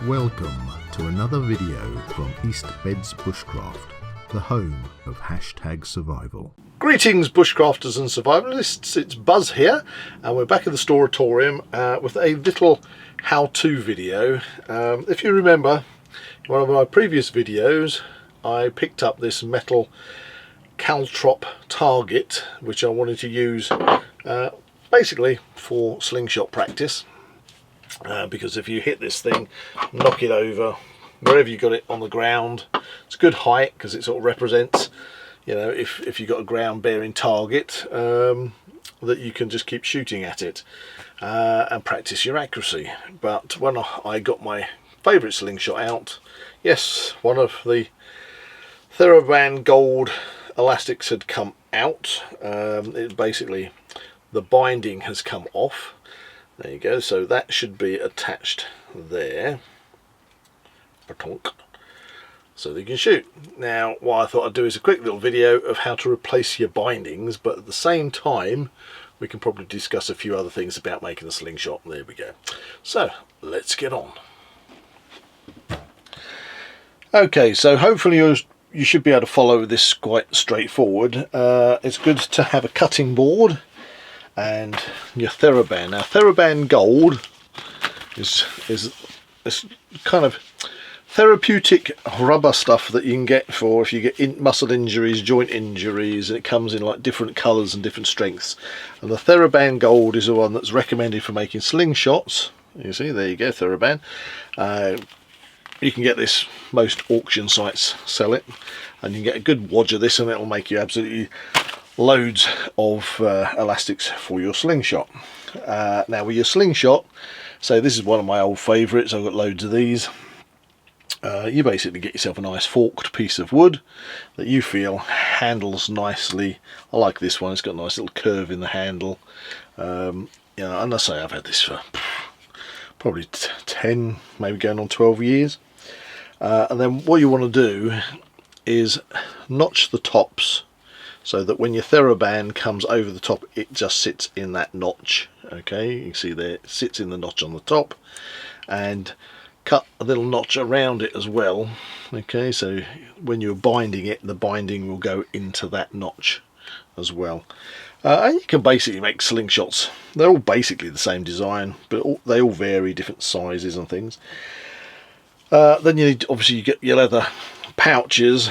Welcome to another video from East Beds Bushcraft, the home of #survival. Greetings bushcrafters and survivalists, it's Buzz here and we're back in the Storatorium with a little how-to video. If you remember, in one of my previous videos I picked up this metal caltrop target which I wanted to use basically for slingshot practice. Because if you hit this thing, knock it over wherever you got it on the ground, it's a good height because it sort of represents, you know, if you've got a ground bearing target, that you can just keep shooting at it and practice your accuracy. But when I got my favourite slingshot out, yes, one of the Theraband Gold elastics had come out. It basically, the binding has come off. There you go, so that should be attached there, so that you can shoot. Now what I thought I'd do is a quick little video of how to replace your bindings, but at the same time we can probably discuss a few other things about making a slingshot. There we go. So let's get on. Okay, so hopefully you should be able to follow this quite straightforward. It's good to have a cutting board and your Theraband. Now Theraband Gold is kind of therapeutic rubber stuff that you can get for if you get muscle injuries, joint injuries, and it comes in like different colours and different strengths. And the Theraband Gold is the one that's recommended for making slingshots. You see, there you go, Theraband. You can get this, most auction sites sell it, and you can get a good wodge of this and it'll make you absolutely loads of elastics for your slingshot. Now with your slingshot, so this is one of my old favourites, I've got loads of these. You basically get yourself a nice forked piece of wood that you feel handles nicely. I like this one, it's got a nice little curve in the handle. You know, and I say I've had this for probably 10, maybe going on 12 years. And then what you want to do is notch the tops, so that when your Theraband comes over the top, it just sits in that notch. Okay, you can see there, it sits in the notch on the top, and cut a little notch around it as well. Okay, so when you're binding it, the binding will go into that notch as well. And you can basically make slingshots. They're all basically the same design, but they all vary, different sizes and things. Then you need, obviously, you get your leather pouches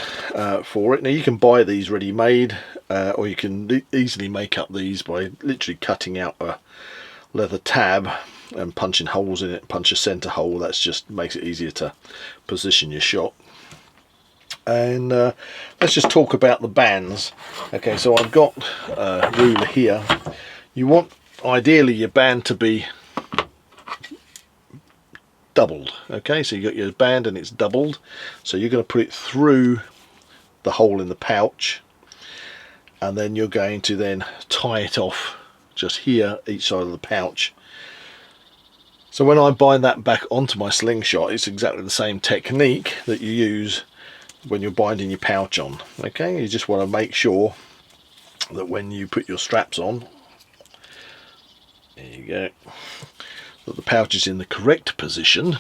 for it. Now you can buy these ready-made, or you can easily make up these by literally cutting out a leather tab and punching holes in it. Punch a center hole, that just makes it easier to position your shot. And let's just talk about the bands. Okay, so I've got a ruler here. You want ideally your band to be doubled. Okay, so you got your band and it's doubled, so you're going to put it through the hole in the pouch, and then you're going to then tie it off just here each side of the pouch. So when I bind that back onto my slingshot, it's exactly the same technique that you use when you're binding your pouch on. Okay, you just want to make sure that when you put your straps on, there you go, that the pouch is in the correct position,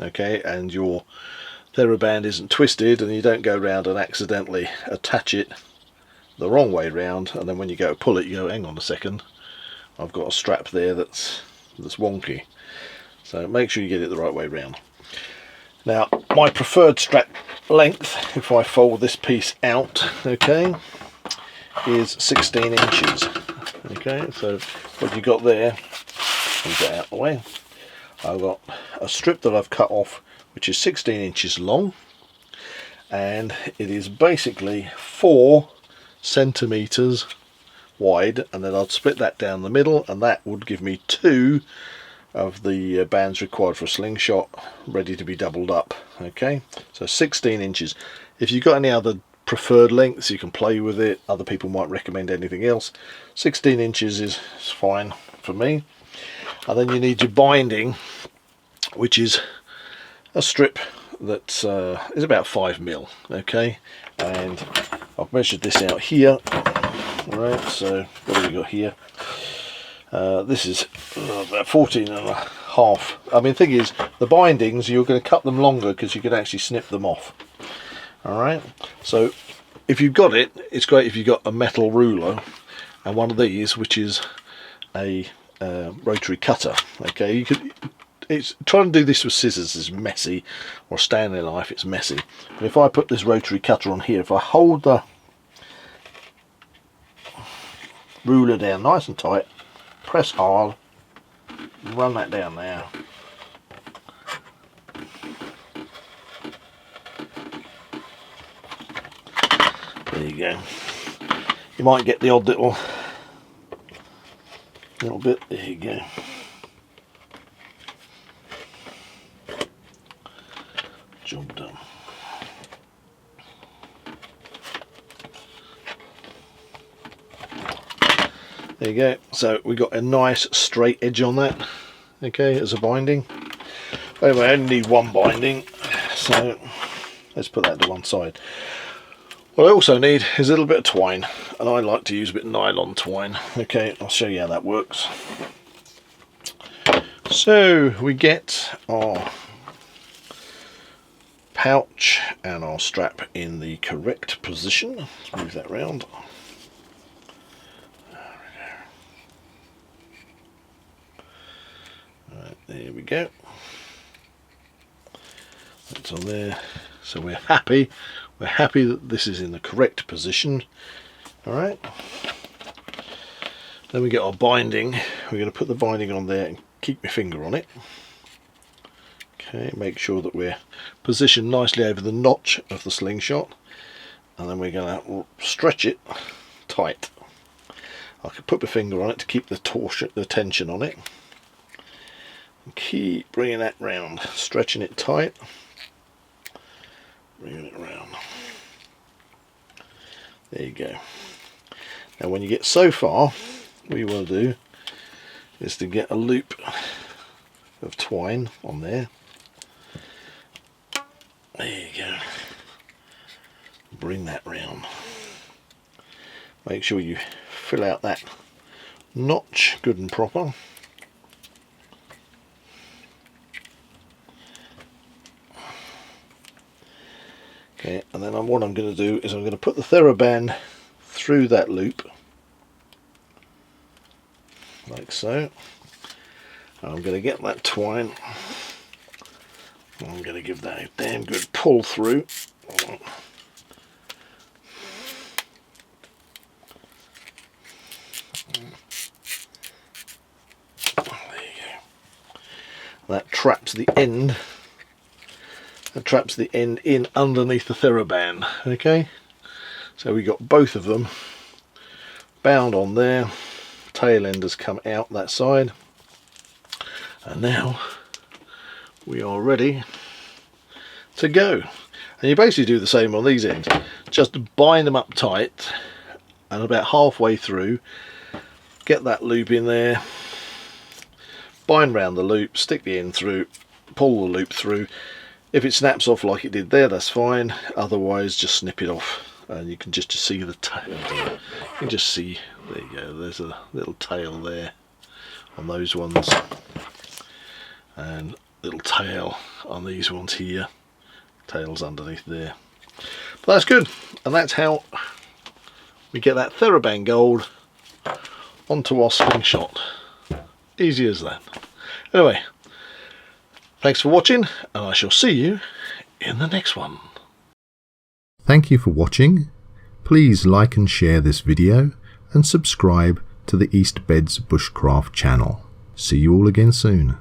okay, and your Theraband isn't twisted and you don't go around and accidentally attach it the wrong way round, and then when you go to pull it you go, hang on a second, I've got a strap there that's wonky. So make sure you get it the right way round. Now my preferred strap length, if I fold this piece out, okay, is 16 inches. Okay, so what you got there, move that out of the way. I've got a strip that I've cut off which is 16 inches long, and it is basically 4 centimeters wide, and then I'd split that down the middle, and that would give me 2 of the bands required for a slingshot ready to be doubled up. Okay, so 16 inches. If you've got any other preferred lengths you can play with it, other people might recommend anything else. 16 inches is fine for me. And then you need your binding, which is a strip that is about 5mm. Okay, and I've measured this out here. Right, so what have we got here? This is about 14.5 half. I mean, the thing is, the bindings, you're going to cut them longer because you can actually snip them off. Alright, so if you've got it, it's great if you've got a metal ruler and one of these, which is a rotary cutter. Okay, you could. It's trying to do this with scissors is messy, or Stanley knife, it's messy. But if I put this rotary cutter on here, if I hold the ruler down nice and tight, press hard, run that down there. There you go. You might get the odd little bit. There you go. Job done. There you go. So we got a nice straight edge on that. Okay, as a binding. Anyway, I only need one binding, so let's put that to one side. What I also need is a little bit of twine, and I like to use a bit of nylon twine. Okay, I'll show you how that works. So we get our pouch and our strap in the correct position. Let's move that round. Right, there we go. That's on there. So we're happy. We're happy that this is in the correct position. Alright. Then we get our binding. We're going to put the binding on there and keep my finger on it. Okay, make sure that we're positioned nicely over the notch of the slingshot. And then we're going to stretch it tight. I can put my finger on it to keep the tension on it. And keep bringing that round, stretching it tight. Bringing it around. There you go. Now when you get so far, what you want to do is to get a loop of twine on there. There you go. Bring that round. Make sure you fill out that notch good and proper. Okay, and then what I'm going to do is I'm going to put the Theraband through that loop, like so. And I'm going to get that twine. I'm going to give that a damn good pull through. There you go. That traps the end. That traps the end in underneath the Theraband. Okay, so we got both of them bound on there. Tail end has come out that side, and now we are ready to go. And you basically do the same on these ends. Just bind them up tight, and about halfway through, get that loop in there. Bind round the loop, stick the end through, pull the loop through. If it snaps off like it did there, that's fine. Otherwise, just snip it off, and you can just see the tail. You can just see. There you go. There's a little tail there on those ones, and little tail on these ones here. Tails underneath there. But that's good, and that's how we get that Theraband Gold onto our slingshot. Easy as that. Anyway. Thanks for watching, and I shall see you in the next one. Thank you for watching. Please like and share this video and subscribe to the East Beds Bushcraft channel. See you all again soon.